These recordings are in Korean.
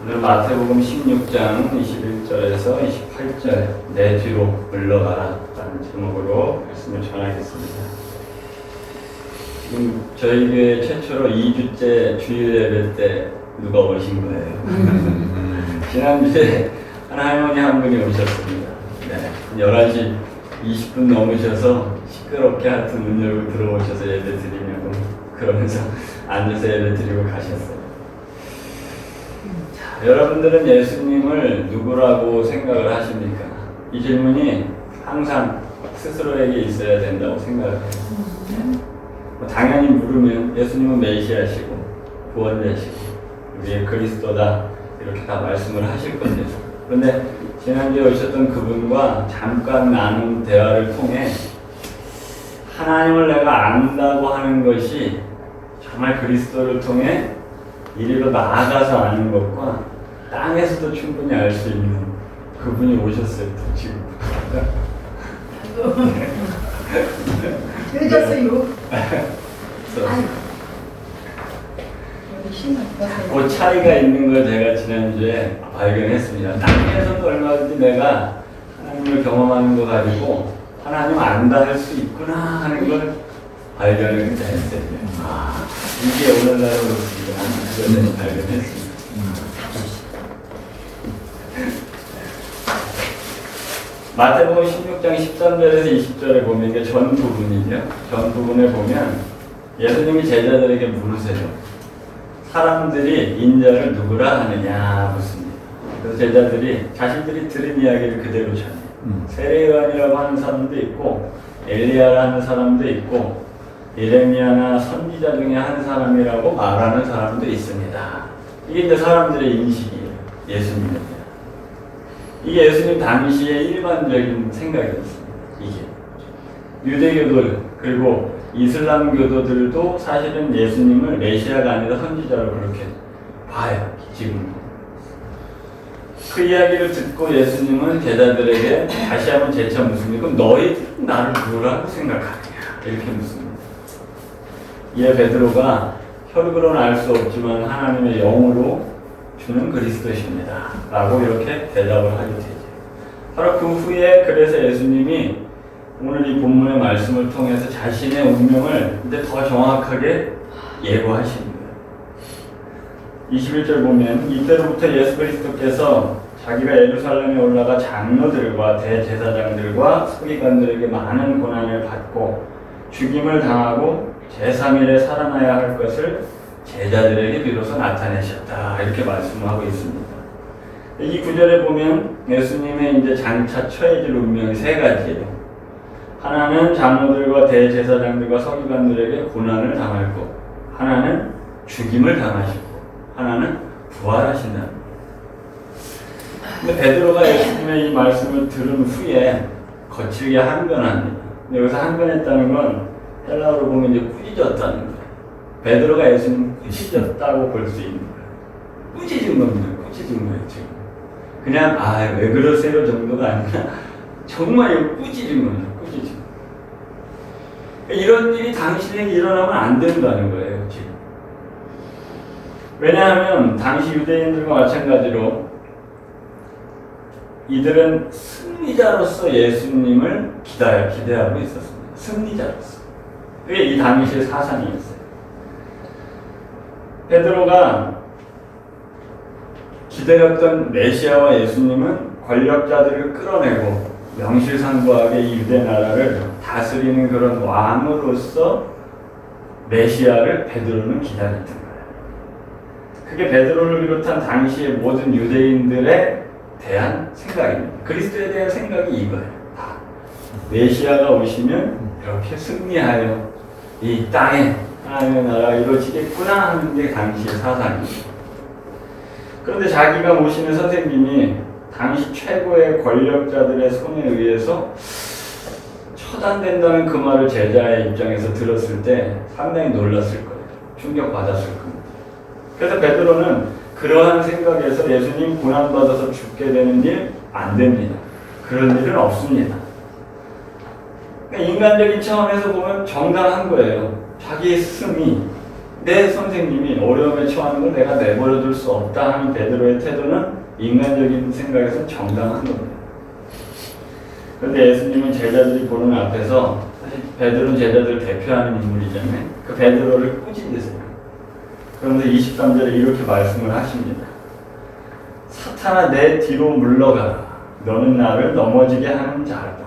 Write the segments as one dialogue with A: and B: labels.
A: 오늘 마태복음 16장 21절에서 28절 내 뒤로 물러가라 라는 제목으로 말씀을 전하겠습니다. 지금 저희 교회 최초로 2주째 주일 예배 때 누가 오신 거예요. 지난주에 할머니 한 분이 오셨습니다. 네, 11시 20분 넘으셔서 시끄럽게 하여튼 문 열고 들어오셔서 예배 드리냐고 그러면서 앉아서 예배 드리고 가셨어요. 여러분들은 예수님을 누구라고 생각을 하십니까? 이 질문이 항상 스스로에게 있어야 된다고 생각을 해요. 당연히 물으면 예수님은 메시아시고 구원자시고 우리의 그리스도다 이렇게 다 말씀을 하실 겁니다. 그런데 지난주에 오셨던 그분과 잠깐 나눈 대화를 통해 하나님을 내가 안다고 하는 것이 정말 그리스도를 통해 이리로 나아가서 아는 것과 땅에서도 충분히 알 수 있는 그분이 오셨어요. 지금.
B: 늦었어요.
A: 그 차이가 있는 걸 제가 지난주에 발견했습니다. 땅에서도 얼마든지 내가 하나님을 경험하는 거 가지고 하나님 안다 할 수 있구나 하는 걸 발견을 했어요. 아, 이게 오늘날의 모습이구나. 그걸 발견했습니다. 마태복음 16장 13절에서 20절에 보면 이게 전 부분이죠. 전 부분에 보면 예수님이 제자들에게 물으세요. 사람들이 인자를 누구라 하느냐 묻습니다. 그래서 제자들이 자신들이 들은 이야기를 그대로 전해요. 세례요한이라고 하는 사람도 있고 엘리야라는 사람도 있고 예레미야나 선지자 중에 한 사람이라고 말하는 사람도 있습니다. 이게 이제 사람들의 인식이에요. 예수님에 대한. 이게 예수님 당시의 일반적인 생각이었습니다. 이게 유대교들 그리고 이슬람 교도들도 사실은 예수님을 메시아가 아니라 선지자로 그렇게 봐요. 지금 그 이야기를 듣고 예수님은 제자들에게 다시 한번 재차 묻습니다. 그럼 너희들은 나를 누구라고 생각하느냐 이렇게 묻습니다. 이에 베드로가 혈육으로는 알 수 없지만 하나님의 영으로 주는 그리스도십니다 라고 이렇게 대답을 하게 되죠. 바로 그 후에 그래서 예수님이 오늘 이 본문의 말씀을 통해서 자신의 운명을 이제 더 정확하게 예고하신 거예요. 21절 보면 이때로부터 예수 그리스도께서 자기가 예루살렘에 올라가 장로들과 대제사장들과 서기관들에게 많은 고난을 받고 죽임을 당하고 제3일에 살아나야 할 것을 제자들에게 비로소 나타내셨다 이렇게 말씀하고 있습니다. 이 구절에 보면 예수님의 이제 장차 처해질 운명이 세 가지예요. 하나는 장로들과 대제사장들과 서기관들에게 고난을 당할 것, 하나는 죽임을 당하시고, 하나는 부활하신다. 근데 베드로가 예수님의 이 말씀을 들은 후에 거칠게 항변합니다. 여기서 항변했다는 건 헬라어로 보면 이제 꾸짖었다는 거예요. 베드로가 예수님 꾸짖었다고 볼 수 있는 거예요. 꾸짖은 겁니다. 꾸짖은 거예요, 지금. 그냥, 왜 그러세요 정도가 아니라, 정말 이거 꾸짖은 겁니다. 꾸짖은. 이런 일이 당신에게 일어나면 안 된다는 거예요, 지금. 왜냐하면, 당시 유대인들과 마찬가지로, 이들은 승리자로서 예수님을 기대하고 있었습니다. 승리자로서. 그게 이 당시의 사상이었어요. 베드로가 기다렸던 메시아와 예수님은 권력자들을 끌어내고 명실상부하게 이 유대 나라를 다스리는 그런 왕으로서 메시아를 베드로는 기다렸던 거예요. 그게 베드로를 비롯한 당시의 모든 유대인들에 대한 생각입니다. 그리스도에 대한 생각이 이거예요. 다. 메시아가 오시면 이렇게 승리하여 이 땅에 하나님의 나라가 이루어지겠구나 하는 게 당시의 사상입니다. 그런데 자기가 모시는 선생님이 당시 최고의 권력자들의 손에 의해서 처단된다는 그 말을 제자의 입장에서 들었을 때 상당히 놀랐을 거예요. 충격받았을 겁니다. 그래서 베드로는 그러한 생각에서 예수님 고난받아서 죽게 되는 일 안 됩니다. 그런 일은 없습니다. 그러니까 인간적인 차원에서 보면 정당한 거예요. 자기 스승이 내 선생님이 어려움에 처하는 걸 내가 내버려둘 수 없다 하는 베드로의 태도는 인간적인 생각에서는 정당한 겁니다. 그런데 예수님은 제자들이 보는 앞에서, 사실 베드로는 제자들을 대표하는 인물이잖아요. 그 베드로를 꾸짖으세요. 그러면서 23절에 이렇게 말씀을 하십니다. 사탄아, 내 뒤로 물러가라. 너는 나를 넘어지게 하는 자다.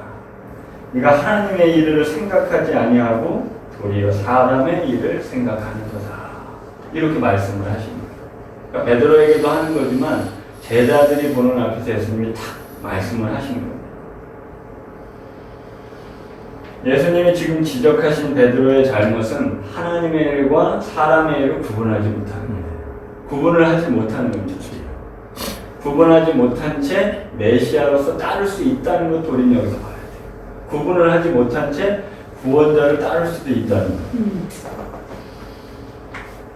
A: 네가 하나님의 일을 생각하지 아니하고 도리어 사람의 일을 생각하는 거다. 이렇게 말씀을 하십니다. 그러니까 베드로에게도 하는 거지만 제자들이 보는 앞에서 예수님이 탁 말씀을 하신 겁니다. 예수님이 지금 지적하신 베드로의 잘못은 하나님의 일과 사람의 일을 구분하지 못하는 거예요. 구분을 하지 못하는 겁니다. 구분하지 못한 채 메시아로서 따를 수 있다는 것도 우리는 여기서 봐야 돼요. 구분을 하지 못한 채 구원자를 따를 수도 있다는 거예요.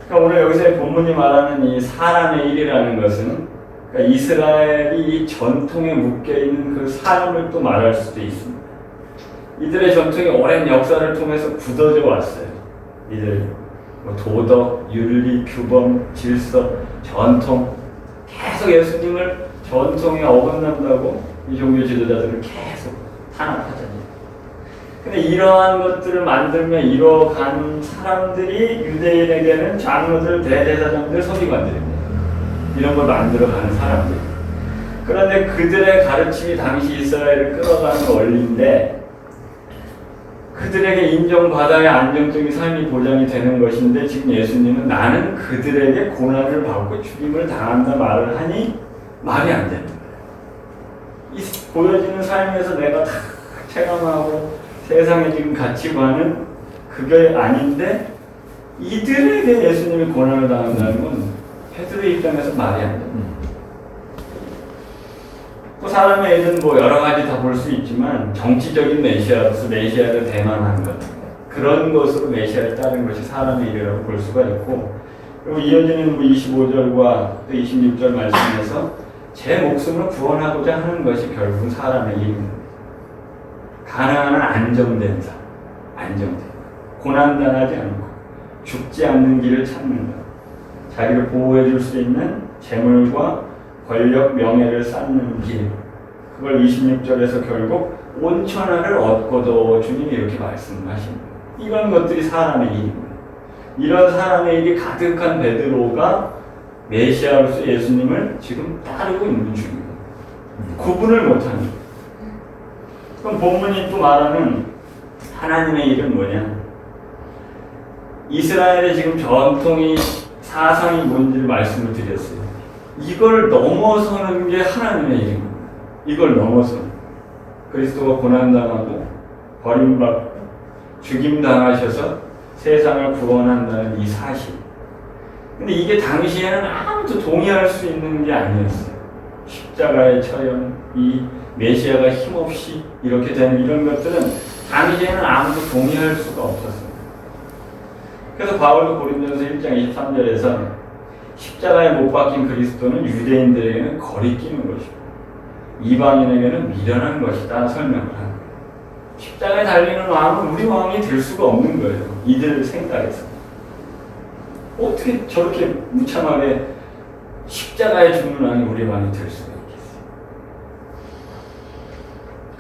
A: 그러니까 오늘 여기서 본문이 말하는 이 사람의 일이라는 것은, 그러니까 이스라엘이 이 전통에 묶여있는 그 삶을 또 말할 수도 있습니다. 이들의 전통이 오랜 역사를 통해서 굳어져 왔어요. 이들 뭐 도덕, 윤리, 규범, 질서, 전통, 계속 예수님을 전통에 어긋난다고 이 종교 지도자들은 계속 탄압하잖아요. 근데 이러한 것들을 만들며 이뤄간 사람들이 유대인에게는 장로들, 대제사장들, 서기관들입니다. 이런 걸 만들어가는 사람들. 그런데 그들의 가르침이 당시 이스라엘을 끌어가는 원리인데, 그들에게 인정받아야 안정적인 삶이 보장이 되는 것인데, 지금 예수님은 나는 그들에게 고난을 받고 죽임을 당한다 말을 하니 말이 안 되는 거예요. 이 보여지는 삶에서 내가 다 체감하고 세상에 지금 가치관은 그게 아닌데 이들에게 예수님이 고난을 당한다는 건 베드로의 입장에서 말이 안 됩니다. 또 사람의 일은 뭐 여러 가지 다 볼 수 있지만 정치적인 메시아로서 메시아를 대만한 것, 그런 것으로 메시아를 따른 것이 사람의 일이라고 볼 수가 있고, 그리고 이어지는 25절과 또 26절 말씀에서 제 목숨을 구원하고자 하는 것이 결국 사람의 일입니다. 가능한 한 안정된 삶, 안정된, 고난당하지 않고 죽지 않는 길을 찾는 것, 자기를 보호해 줄 수 있는 재물과 권력, 명예를 쌓는 길, 그걸 26절에서 결국 온천하를 얻고도 주님이 이렇게 말씀하십니다. 이런 것들이 사람의 일입니다. 이런 사람의 일이 가득한 베드로가 메시아로서 예수님을 지금 따르고 있는 중입니다. 구분을 못하는 거예요. 그럼 본문이 또 말하는 하나님의 일은 뭐냐? 이스라엘의 지금 전통이 사상이 뭔지를 말씀을 드렸어요. 이걸 넘어서는 게 하나님의 일입니다. 이걸 넘어서는. 그리스도가 고난당하고 버림받고 죽임당하셔서 세상을 구원한다는 이 사실. 근데 이게 당시에는 아무도 동의할 수 있는 게 아니었어요. 십자가의 처형, 이 메시아가 힘없이 이렇게 되는 이런 것들은 당시에는 아무도 동의할 수가 없었어요. 그래서 바울도 고린도전서 1장 23절에서 십자가에 못 박힌 그리스도는 유대인들에게는 거리끼는 것이고 이방인에게는 미련한 것이다 설명을 합니다. 십자가에 달리는 왕은 우리 왕이 될 수가 없는 거예요. 이들 생각에서. 어떻게 저렇게 무참하게 십자가에 죽는 왕이 우리 왕이 될 수가 있겠어요.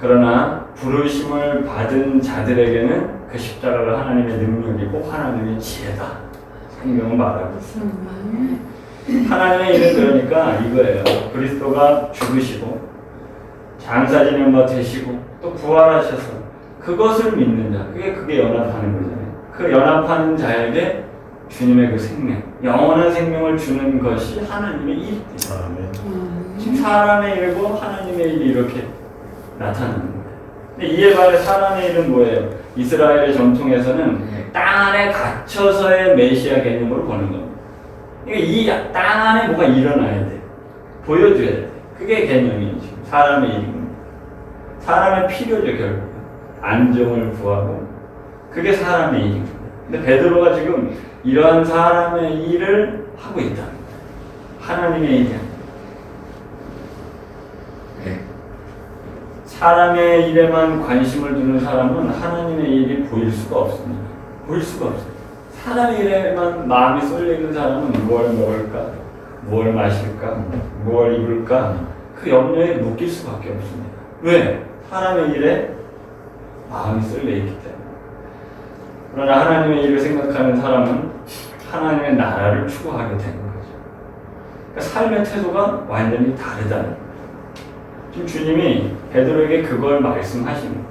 A: 그러나 부르심을 받은 자들에게는 그 십자가가 하나님의 능력이고 하나님의 지혜다. 성경은 말하고 있습니다. 하나님의 일은 그러니까 이거예요. 그리스도가 죽으시고 장사지낸 바 되시고 또 부활하셔서 그것을 믿는 자, 그게 연합하는 거잖아요. 그 연합하는 자에게 주님의 그 생명, 영원한 생명을 주는 것이 하나님의 일입니다. 지금 사람의 일과 하나님의 일이 이렇게 나타나는 거예요. 근데 이에 반해 사람의 일은 뭐예요? 이스라엘의 전통에서는 땅 안에 갇혀서의 메시아 개념으로 보는 겁니다. 그러니까 이 땅 안에 뭐가 일어나야 돼. 보여줘야 돼. 그게 개념이죠. 사람의 일입니다. 사람의 필요죠, 결국. 안정을 구하고. 그게 사람의 일입니다. 근데 베드로가 지금 이러한 사람의 일을 하고 있다. 하나님의 일이 아닙니다. 사람의 일에만 관심을 두는 사람은 하나님의 일이 보일 수가 없습니다. 보일 수가 없어요. 사람 일에만 마음이 쏠리는 사람은 무엇을 먹을까? 무엇을 마실까? 무엇을 입을까? 그 염려에 묶일 수밖에 없습니다. 왜? 사람의 일에 마음이 쏠려 있기 때문에. 그러나 하나님의 일을 생각하는 사람은 하나님의 나라를 추구하게 되는 거죠. 그러니까 삶의 태도가 완전히 다르다는 거예요. 지금 주님이 베드로에게 그걸 말씀하십니다.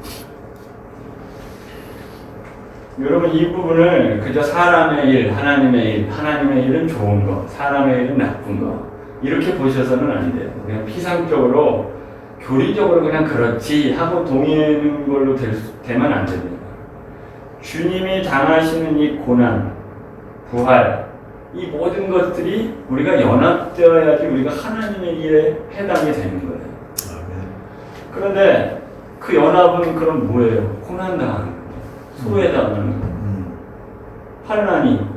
A: 여러분 이 부분을 그저 사람의 일, 하나님의 일은 좋은 거, 사람의 일은 나쁜 거 이렇게 보셔서는 안 돼요. 그냥 피상적으로 교리적으로 그냥 그렇지 하고 동의하는 걸로 되면 안 됩니다. 주님이 당하시는 이 고난, 부활, 이 모든 것들이 우리가 연합되어야지 우리가 하나님의 일에 해당이 되는 거예요. 그런데 그 연합은 그럼 뭐예요? 고난당하는 거예요. 소외당하는 거예요. 환난이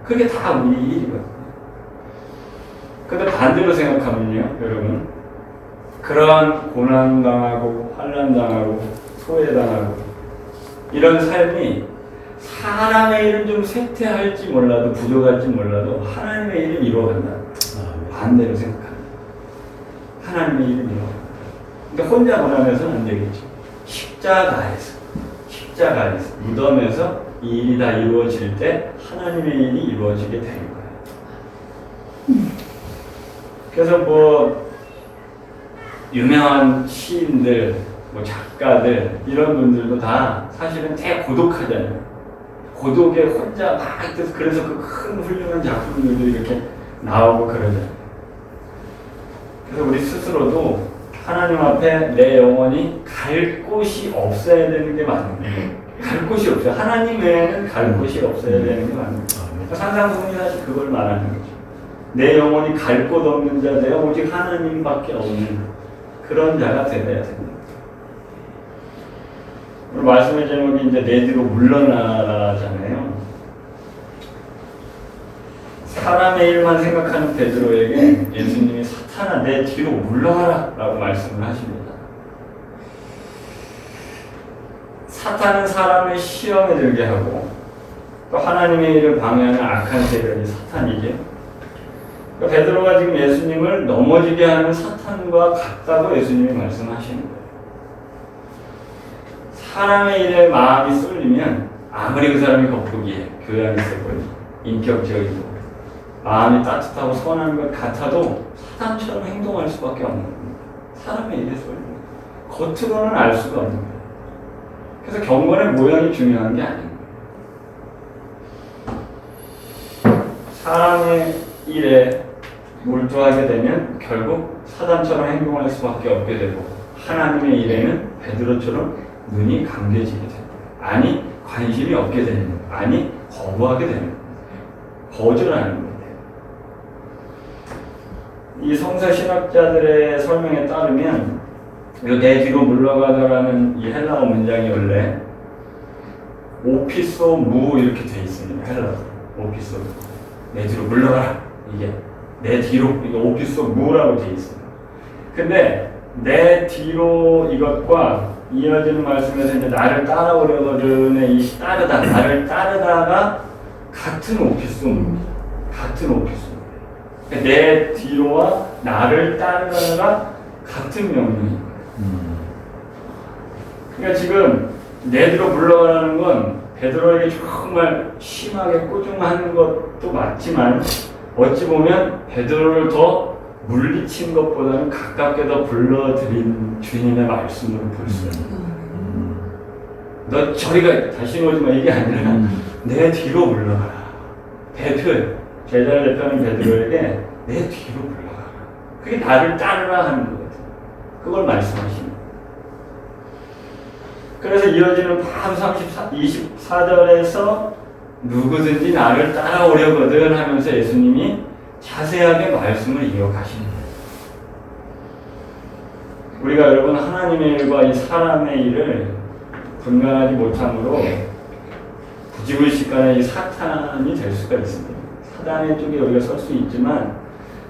A: 그게 다 우리 일이거든요. 근데 반대로 생각하면요, 여러분 그러한 고난당하고 환난당하고 소외당하고 이런 삶이 사람의 일은 좀 쇠퇴할지 몰라도 부족할지 몰라도 하나님의 일은 이루어간다. 반대로 생각합니다. 하나님의 일은 이루어간다. 그러니까 혼자 고난해서는 안 되겠죠. 십자가에서 무덤에서 이 일이 다 이루어질 때 하나님의 일이 이루어지게 되는 거예요. 그래서 뭐 유명한 시인들, 뭐 작가들 이런 분들도 다 사실은 되게 고독하잖아요. 고독에 혼자 막 그래서 그 큰 훌륭한 작품들도 이렇게 나오고 그러잖아요. 그래서 우리 스스로도 하나님 앞에 내 영혼이 갈 곳이 없어야 되는 게 맞는 거예요. 갈 곳이 없어요. 하나님 외에는 갈 곳이 없어야 되는 게 맞는 거예요. 산상수훈이 사실 그걸 말하는 거죠. 내 영혼이 갈 곳 없는 자 되어 오직 하나님밖에 없는 그런 자가 되어야 됩니다. 오늘 말씀의 제목이 이제 내 뒤로 물러나라잖아요. 사람의 일만 생각하는 베드로에게 예수님이 사탄아 내 뒤로 물러가라 라고 말씀을 하십니다. 사탄은 사람을 시험에 들게 하고 또 하나님의 일을 방해하는 악한 세력이 사탄이죠. 그러니까 베드로가 지금 예수님을 넘어지게 하는 사탄과 같다고 예수님이 말씀하시는 거예요. 사람의 일에 마음이 쏠리면 아무리 그 사람이 겉보기에 교양이 있어 보이고 인격적이고 마음이 따뜻하고 선한 것 같아도 사탄처럼 행동할 수밖에 없는 겁니다. 사람의 일에 쏠리면 겉으로는 알 수가 없는 거예요. 그래서 경건의 모양이 중요한 게 아닌 거예요. 사람의 일에 몰두하게 되면 결국 사단처럼 행동할 수밖에 없게 되고 하나님의 일에는 베드로처럼 눈이 감겨지게 됩니다. 아니 관심이 없게 되는 거예요. 아니 거부하게 되는 거예요. 거절하는 거예요. 이 성서 신학자들의 설명에 따르면 내 뒤로 물러가더라는 이 헬라어 문장이 원래 오피소 무 이렇게 돼 있습니다. 헬라어 오피소 내 뒤로 물러가라 이게 내 뒤로 이게 오피소 무라고 돼 있어요. 근데 내 뒤로 이것과 이어지는 말씀에서 이제 나를 따라오려거든의 이 따르다 나를 따르다가 같은 오피소입니다. 같은 오피소. 내 뒤로와 나를 따르다가 같은 명령입니다. 그러니까 지금 내 뒤로 물러가라는 건 베드로에게 정말 심하게 꾸중한 것도 맞지만 어찌 보면 베드로를 더 물리친 것보다는 가깝게 더 불러들인 주님의 말씀으로 볼 수 있습니다. 너 저리가 다시 오지 마 이게 아니라 내 뒤로 물러가라. 대표예요. 제자를 대표하는 베드로에게 내 뒤로 물러가라. 그게 나를 따르라 하는 거거든요. 그걸 말씀하십니다. 그래서 이어지는 바로 24절에서 누구든지 나를 따라오려거든 하면서 예수님이 자세하게 말씀을 이어가십니다. 우리가 여러분 하나님의 일과 이 사람의 일을 분간하지 못함으로 부지불식간에 이 사탄이 될 수가 있습니다. 사단의 쪽에 우리가 설 수 있지만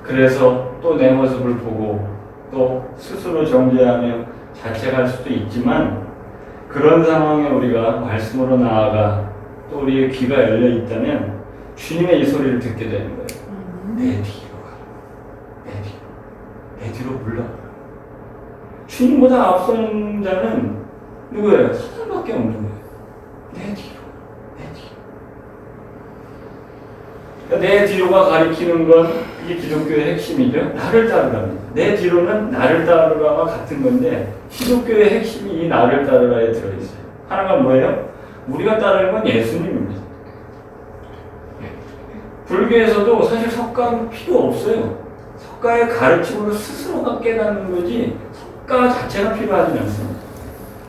A: 그래서 또 내 모습을 보고 또 스스로 정죄하며 자책할 수도 있지만 그런 상황에 우리가 말씀으로 나아가 또 우리의 귀가 열려 있다면 주님의 이 소리를 듣게 되는 거예요. 내 뒤로 가. 내 뒤로 물러가. 주님보다 앞서는 자는 누구예요? 사단밖에 없는 거예요. 내 뒤로. 그러니까 내 뒤로가 가리키는 건 이게 기독교의 핵심이죠. 나를 따르라입니다. 내 뒤로는 나를 따르라와 같은 건데 기독교의 핵심이 이 나를 따르라에 들어있어요. 하나가 뭐예요? 우리가 따르는 건 예수님입니다. 불교에서도 사실 석가는 필요 없어요. 석가의 가르침으로 스스로가 깨닫는 거지 석가 자체가 필요하지 않습니다.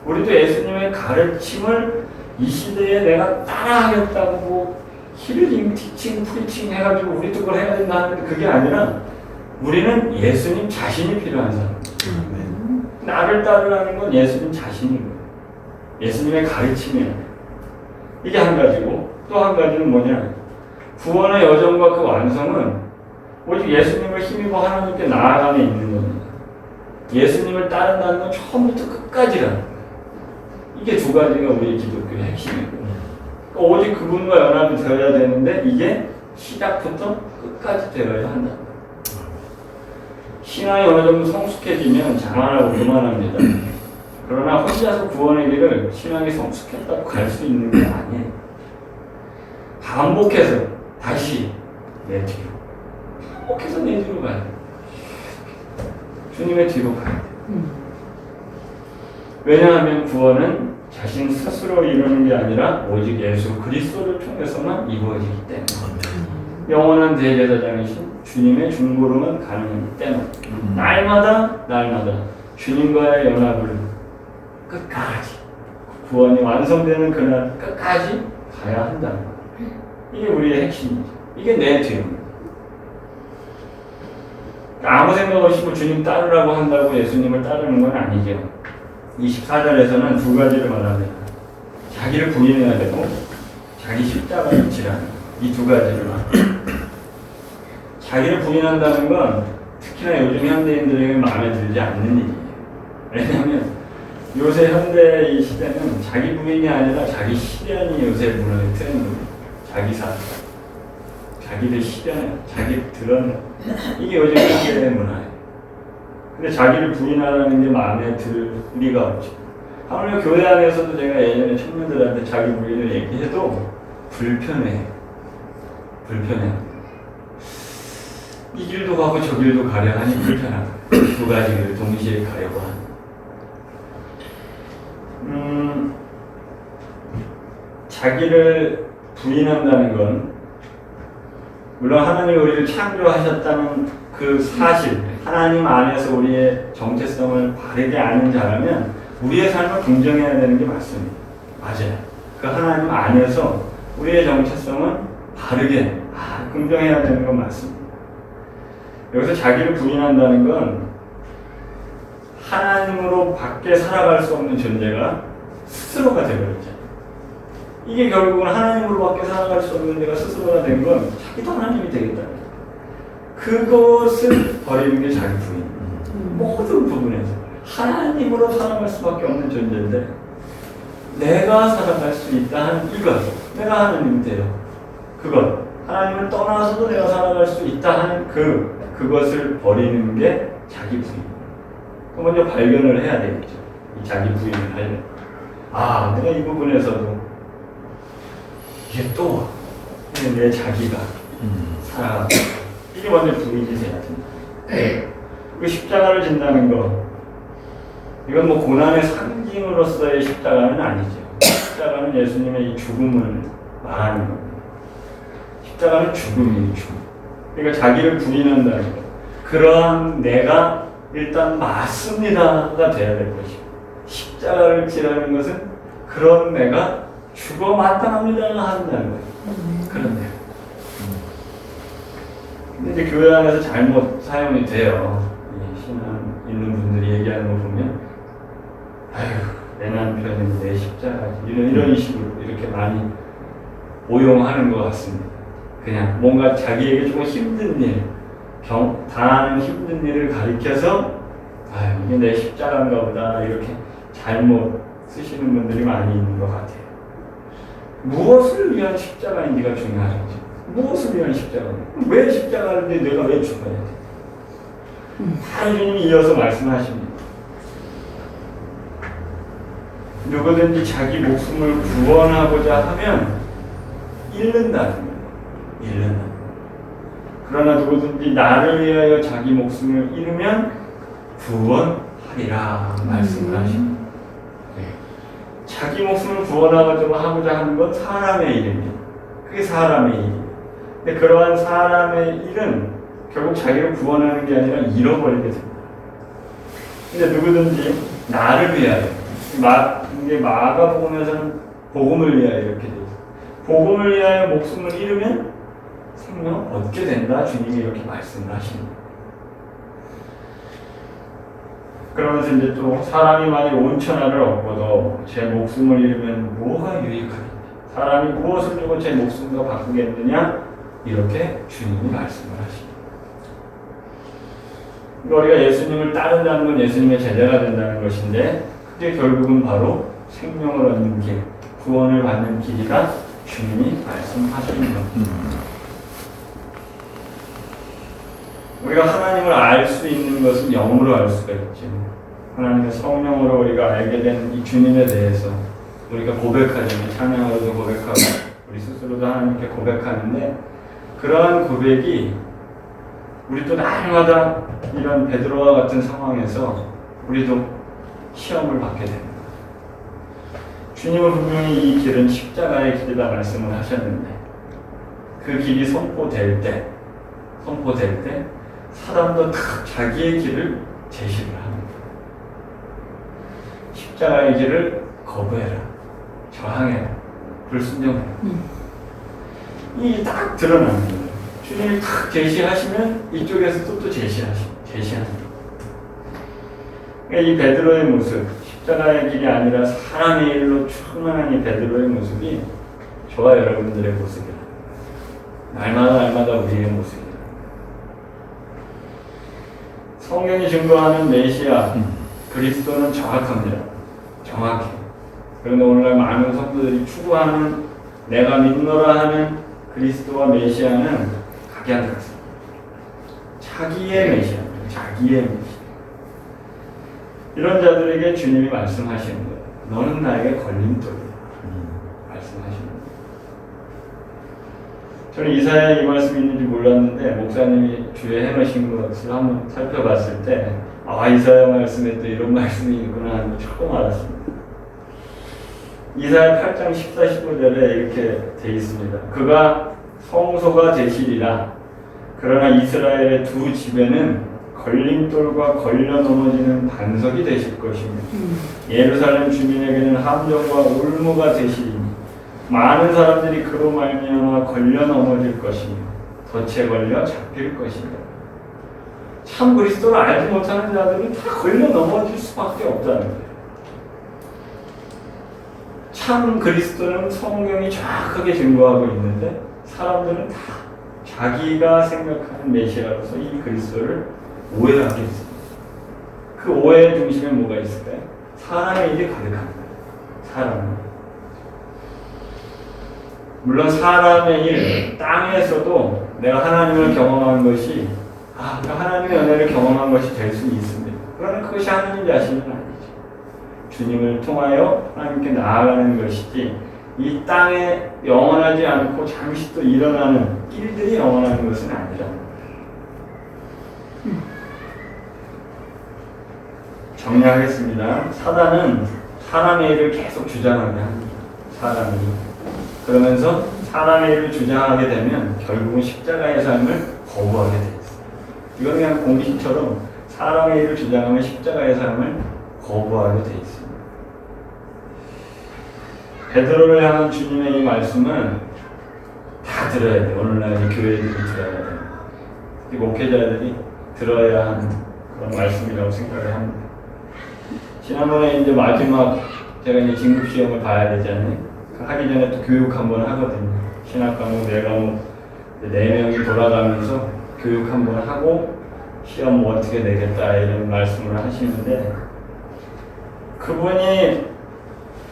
A: 우리도 예수님의 가르침을 이 시대에 내가 따라하겠다고 힐링, 티칭, 프리칭 해가지고 우리도 그걸 해야 된다 하는데 그게 아니라 우리는 예수님 자신이 필요한 사람. 나를 따르라는 건 예수님 자신인 거예요. 예수님의 가르침이에요. 이게 한 가지고 또 한 가지는 뭐냐? 구원의 여정과 그 완성은 오직 예수님을 힘입어 하나님께 나아가며 있는 겁니다. 예수님을 따른다는 건 처음부터 끝까지라는 거예요. 이게 두 가지가 우리 기독교의 핵심이고 오직 그분과 연합이 되어야 되는데 이게 시작부터 끝까지 되어야 한다. 신앙이 어느 정도 성숙해지면 자만하고 그만합니다. 그러나 혼자서 구원의 길을 신앙이 성숙했다고 갈 수 있는 게 아니에요. 반복해서 다시 내 뒤로. 반복해서 내 뒤로 가야 돼. 주님의 뒤로 가야 돼. 왜냐하면 구원은 자신 스스로 이루는 게 아니라 오직 예수 그리스도를 통해서만 이루어지기 때문에 영원한 대제사장이신 주님의 중보로만 가능하기 때문에 날마다 주님과의 연합을 끝까지 구원이 완성되는 그날 끝까지 가야 한다는 거예요. 이게 우리의 핵심이죠. 이게 내 뒤입니다. 아무 생각 없이 뭐 주님 따르라고 한다고 예수님을 따르는 건 아니죠. 24절에서는 두 가지를 말합니다. 자기를 부인해야 되고 자기 십자가를 지라는 이 두 가지를 말합니다. 자기를 부인한다는 건 특히나 요즘 현대인들에게 마음에 들지 않는 일이에요. 왜냐하면 요새 현대 이 시대는 자기 부인이 아니라 자기 실현이 요새 문화의 트렌드입니다. 자기 사, 자기를 실현, 자기 드러내 이게 요즘 현대의 문화예요. 근데 자기를 부인하라는 게 마음에 들 리가 없죠. 아무래도 교회 안에서도 제가 예전에 청년들한테 자기 부인을 얘기해도 불편해. 이 길도 가고 저 길도 가려 하니 불편하다. 두 가지를 동시에 가려고 하는. 자기를 부인한다는 건 물론 하나님이 우리를 창조하셨다는 그 사실, 하나님 안에서 우리의 정체성을 바르게 아는 자라면 우리의 삶을 긍정해야 되는 게 맞습니다. 맞아요. 그 하나님 안에서 우리의 정체성은 바르게 긍정해야 되는 건 맞습니다. 여기서 자기를 부인한다는 건 하나님으로 밖에 살아갈 수 없는 존재가 스스로가 되어버렸잖아요. 이게 결국은 하나님으로 밖에 살아갈 수 없는 데가 스스로가 된 건 자기도 하나님이 되겠다. 그것을 버리는 게 자기 부인. 모든 부분에서 하나님으로 살아갈 수밖에 없는 존재인데 내가 살아갈 수 있다 하는 이것, 내가 하나님이 돼요. 그것, 하나님을 떠나서도 내가 살아갈 수 있다 하는 그것을 버리는 게 자기 부인. 먼저 발견을 해야 되겠죠. 이 자기 부인을 하려면. 내가 이 부분에서도 이게 또 내 자기가 살아가고 이게 먼저 부인이 돼야 된다. 그 십자가를 진다는 거 이건 뭐 고난의 상징으로서의 십자가는 아니죠. 십자가는 예수님의 이 죽음을 말하는 겁니다. 십자가는 죽음이에요. 죽음. 그러니까 자기를 부인한다는 거. 그러한 내가 일단 맞습니다가 돼야 될 것이고 십자가를 지라는 것은 그런 내가 죽어 마땅합니다 한다는 거예요. 그런 내가. 근데 이제 교회 안에서 잘못 사용이 돼요. 신앙 있는 분들이 얘기하는 거 보면 내 남편은 내 십자가지 이런 식으로 이렇게 많이 오용하는 것 같습니다. 그냥 뭔가 자기에게 조금 힘든 일, 당하는 힘든 일을 가리켜서 이게 내 십자가인가 보다 이렇게 잘못 쓰시는 분들이 많이 있는 것 같아요. 무엇을 위한 십자가인지가 중요하죠. 무엇을 위한 십자가인지, 왜 십자가인데 내가 왜 죽어야 돼? 다 주님이 이어서 말씀하십니다. 누구든지 자기 목숨을 구원하고자 하면 잃는다는 거예요. 잃는다. 그러나 누구든지 나를 위하여 자기 목숨을 잃으면 구원하리라 말씀을 하십니다. 자기 목숨을 구원하고자 하는 건 사람의 일입니다. 그게 사람의 일이에요. 근데 그러한 사람의 일은 결국 자기를 구원하는 게 아니라 잃어버리게 됩니다. 근데 누구든지 나를 위하여, 이게 마가복음에서는 복음을 위하여 이렇게 되어 있어요. 복음을 위하여 목숨을 잃으면 생명 얻게 된다. 주님이 이렇게 말씀을 하십니다. 그러면서 이제 또 사람이 만일 온 천하를 얻고도 제 목숨을 잃으면 뭐가 유익하겠냐? 사람이 무엇을 주고 제 목숨과 바꾸겠느냐? 이렇게 주님이 말씀을 하십니다. 우리가 예수님을 따른다는 건 예수님의 제자가 된다는 것인데 그게 결국은 바로 생명을 얻는 길, 구원을 받는 길이라 주님이 말씀하시는 겁니다. 우리가 하나님을 알 수 있는 것은 영으로 알 수가 있죠. 하나님의 성령으로 우리가 알게 된 이 주님에 대해서 우리가 고백하죠. 찬양으로도 고백하고 우리 스스로도 하나님께 고백하는데 그러한 고백이 우리 또 날마다 이런 베드로와 같은 상황에서 우리도 시험을 받게 됩니다. 주님은 분명히 이 길은 십자가의 길이다 말씀을 하셨는데 그 길이 선포될 때 사람도 다 자기의 길을 제시를 합니다. 십자가의 길을 거부해라, 저항해라, 불순종해라. 이 딱 드러나는 거예요. 주님이 딱 제시하시면 이쪽에서도 또 제시합니다. 그러니까 이 베드로의 모습, 십자가의 길이 아니라 사람의 일로 충만한 이 베드로의 모습이 저와 여러분들의 모습이에요. 날마다 우리의 모습이에요. 성경이 증거하는 메시아 그리스도는 정확합니다. 정확해요. 그런데 오늘날 많은 성도들이 추구하는 내가 믿노라 하는 그리스도와 메시아는 각양각색. 자기의 메시아입니다. 자기의 메시아. 이런 자들에게 주님이 말씀하시는 거예요. 너는 나에게 걸림돌이다. 말씀하시는 거예요. 저는 이사야에 이 말씀이 있는지 몰랐는데 목사님이 주에 해놓으신 것을 한번 살펴봤을 때 이사야 말씀에 또 이런 말씀이 있구나 하는 걸 처음 알았습니다. 이사야 8장 14, 15절에 이렇게 되어 있습니다. 그가 성소가 되시리라. 그러나 이스라엘의 두 집에는 걸림돌과 걸려 넘어지는 반석이 되실 것이며 예루살렘 주민에게는 함정과 올무가 되시리니 많은 사람들이 그로 말미암아 걸려 넘어질 것이며 덫에 걸려 잡힐 것이다. 참 그리스도를 알지 못하는 자들은 다 걸려 넘어질 수밖에 없다는 거예요. 참 그리스도는 성경이 정확하게 증거하고 있는데 사람들은 다 자기가 생각하는 메시아로서 이 그리스도를 오해하게 있습니다. 그 오해의 중심에 뭐가 있을까요? 사람의 일이 가득합니다. 사람은. 물론 사람의 일, 땅에서도 내가 하나님을 경험한 것이 하나님의 은혜를 경험한 것이 될 수 있습니다. 그러나 그것이 하나님 자신은 아니죠. 주님을 통하여 하나님께 나아가는 것이지 이 땅에 영원하지 않고 잠시 또 일어나는 일들이 영원한 것은 아니라 정리하겠습니다. 사단은 사람의 일을 계속 주장하게 합니다. 사람이. 그러면서 사람의 일을 주장하게 되면 결국은 십자가의 삶을 거부하게 되어 있어요. 이건 그냥 공식처럼 사람의 일을 주장하면 십자가의 삶을 거부하게 되어 있습니다. 베드로를 향한 주님의 이 말씀은 다 들어야 돼요. 오늘날 교회들이 들어야 돼요. 이 목회자들이 들어야 하는 그런 말씀이라고 생각을 합니다. 지난번에 이제 마지막 제가 이제 진급 시험을 봐야 되잖아요. 하기 전에 또 교육 한번 하거든요. 신학 과목 4과목 4명이 돌아가면서 교육 한번 하고 시험 뭐 어떻게 내겠다 이런 말씀을 하시는데 그분이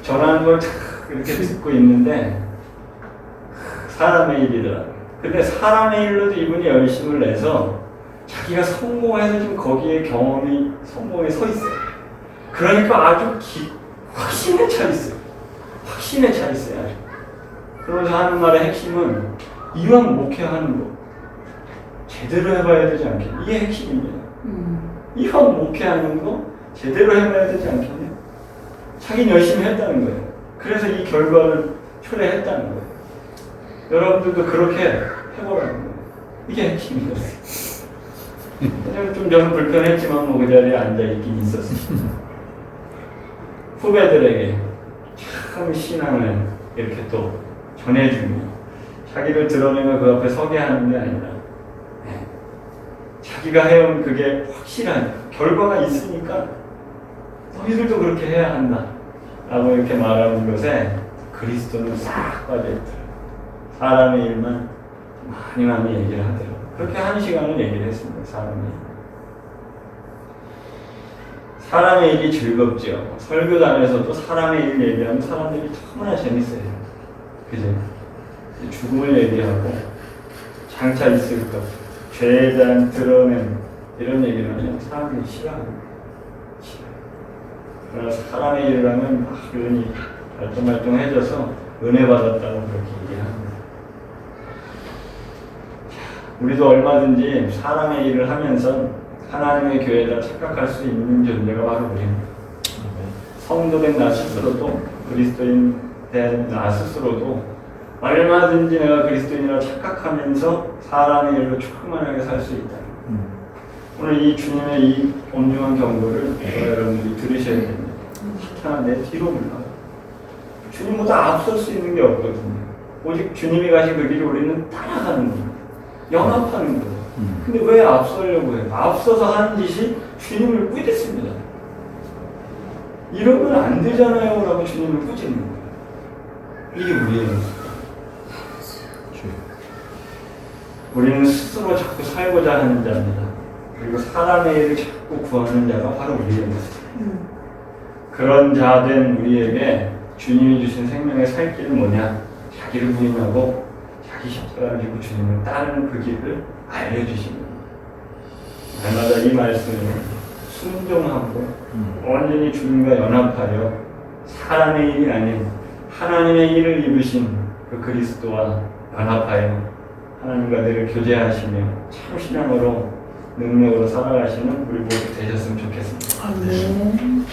A: 전하는 걸 탁 이렇게 듣고 있는데 사람의 일이더라. 근데 사람의 일로도 이분이 열심을 내서 자기가 성공해서 지금 거기에 경험이 성공에 서 있어요. 그러니까 아주 확신에 차 있어요. 확신에 차 있어요. 아주. 그러면서 하는 말의 핵심은 이왕 목회하는 거 제대로 해봐야 되지 않겠냐. 이게 핵심입니다. 이왕 목회하는 거 제대로 해봐야 되지 않겠냐. 자기는 열심히 했다는 거예요. 그래서 이 결과를 초래했다는 거예요. 여러분들도 그렇게 해보라는 거예요. 이게 핵심이었어요. 좀 저는 불편했지만 뭐 그 자리에 앉아있긴 있었어요. 후배들에게 참 신앙을 이렇게 또 전해주며 자기를 드러내며 그 앞에 서게 하는 게 아니라 자기가 해온 그게 확실한 결과가 있으니까 너희들도 그렇게 해야 한다 라고 이렇게 말하는 것에 그리스도는 싹 빠져있더라. 사람의 일만 많이 얘기를 하더라고요. 그렇게 한 시간을 얘기를 했습니다. 사람의 일이 즐겁죠. 설교단에서도 사람의 일 얘기하면 사람들이 너무나 재밌어요. 그죠? 죽음을 얘기하고 장차 있을 것, 죄에 대한 드러냄 이런 얘기를 하면 사람들이 싫어합니다. 그러나 사람의 일을 하면 막 은이 말똥말똥해져서 은혜 받았다고 그렇게 얘기합니다. 우리도 얼마든지 사람의 일을 하면서 하나님의 교회에다 착각할 수 있는 존재가 바로 우리입니다. 성도된 나 스스로도 그리스도인 된 나 스스로도 얼마든지 내가 그리스도인이라고 착각하면서 사람의 일로 충만하게 살 수 있다. 오늘 이 주님의 이 엄중한 경고를 여러분들이 들으셔야 됩니다. 사탄아 내 뒤로 물러가. 주님보다 앞설 수 있는 게 없거든요. 오직 주님이 가신 그 길을 우리는 따라가는 겁니다. 연합하는 거예요. 근데 왜 앞서려고 해요? 앞서서 하는 짓이 주님을 꾸짖습니다. 이러면 안 되잖아요 라고 주님을 꾸짖는 거예요. 이게 우리의 모습. 우리는 스스로 자꾸 살고자 하는 자입니다. 그리고 사람의 일을 자꾸 구하는 자가 바로 우리의 모습. 그런 자 된 우리에게 주님이 주신 생명의 살 길은 뭐냐? 자기를 부인하고 자기 십자가를 지고 주님을 따르는 그 길을 알려주십니다. 날마다 이 말씀을 순종하고 온전히 주님과 연합하여 사람의 일이 아닌 하나님의 일을 입으신 그 그리스도와 연합하여 하나님과 늘 교제하시며 참 신앙으로 능력으로 살아가시는 우리 모두 되셨으면 좋겠습니다.
B: 아멘.